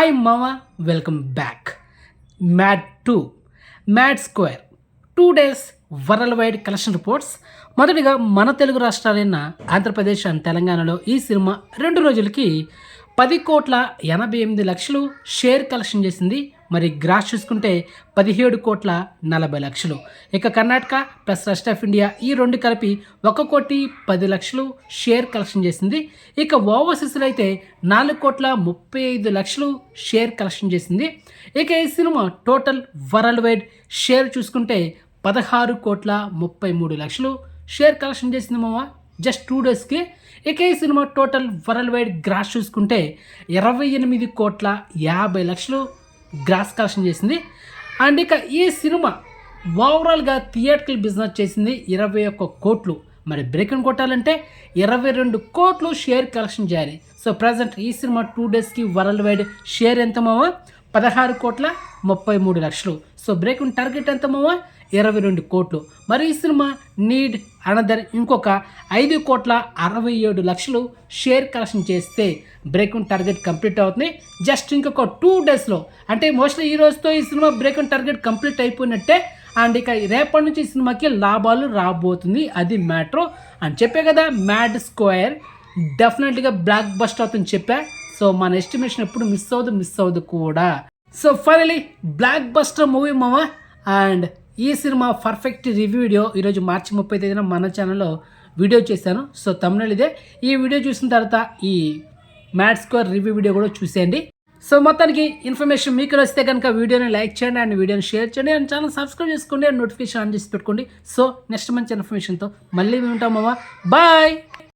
Hi మామ, welcome back. Mad 2 mad square 2 days world wide collection reports. మొదటిగా మన Telugu రాష్ట్రాలైన Andhra Pradesh and తెలంగాణలో ఈ సినిమా 2 రోజులకి 10,88,00,000 షేర్ కలెక్షన్ చేసింది. మరి గ్రాస్ చూసుకుంటే 17,40,00,000. ఇక Karnataka plus rest of India ఈ రెండు కలిపి 1,10,00,000 షేర్ కలెక్షన్ చేసింది. ఇక ఓవర్సీస్లో అయితే 4,35,00,000 షేర్ కలెక్షన్ చేసింది. ఇక ఈ cinema total world wide share చూసుకుంటే 16,33,00,000 షేర్ కలెక్షన్ చేసింది మామ జస్ట్ 2 daysకి. ఇక ఈ cinema total worldwide gross చూసుకుంటే 28,50,00,000 గ్రాస్ కలెక్షన్ చేసింది. అండ్ ఇక ఈ సినిమా ఓవరాల్గా థియేటర్కల్ బిజినెస్ చేసింది 21 కోట్లు. మరి బ్రేక్ కొట్టాలంటే 22 కోట్లు షేర్ కలెక్షన్ చేయాలి. సో ప్రజెంట్ ఈ సినిమా 2 daysకి వరల్డ్ వైడ్ షేర్ ఎంత మావా? 16,33,00,000. సో బ్రేక్ టార్గెట్ ఎంత మావా? 22 కోట్లు. మరి ఈ సినిమా నీడ్ అనదర్ ఇంకొక 5,67,00,000 షేర్ కలెక్షన్ చేస్తే బ్రేక్ టార్గెట్ కంప్లీట్ అవుతుంది. జస్ట్ ఇంకొక 2 daysలో, అంటే మోస్ట్లీ ఈ రోజుతో ఈ సినిమా బ్రేక్ టార్గెట్ కంప్లీట్ అయిపోయినట్టే. అండ్ ఇక రేపటి నుంచి ఈ సినిమాకి లాభాలు రాబోతుంది, అది మ్యాటర్ అని చెప్పే కదా. మ్యాడ్ స్క్వేర్ డెఫినెట్గా బ్లాక్ బస్టర్ అవుతుంది చెప్పా. సో మన ఎస్టిమేషన్ ఎప్పుడు మిస్ అవ్వదు కూడా. So finally block buster movie మామ. అండ్ ఈ సినిమా పర్ఫెక్ట్ రివ్యూ వీడియో ఈరోజు మార్చి 30 మన ఛానల్లో వీడియో చేశాను. సో తమిళ ఇదే. ఈ వీడియో చూసిన తర్వాత ఈ మ్యాడ్ స్క్వేర్ రివ్యూ వీడియో కూడా చూసేయండి. సో మొత్తానికి ఇన్ఫర్మేషన్ మీకు వస్తే కనుక వీడియోని లైక్ చేయండి అండ్ వీడియోని షేర్ చేయండి అండ్ ఛానల్ సబ్స్క్రైబ్ చేసుకోండి అండ్ నోటిఫికేషన్ ఆన్ చేసి పెట్టుకోండి. సో నెక్స్ట్ మంచి ఇన్ఫర్మేషన్తో మళ్ళీ ఉంటాం మామ. బాయ్.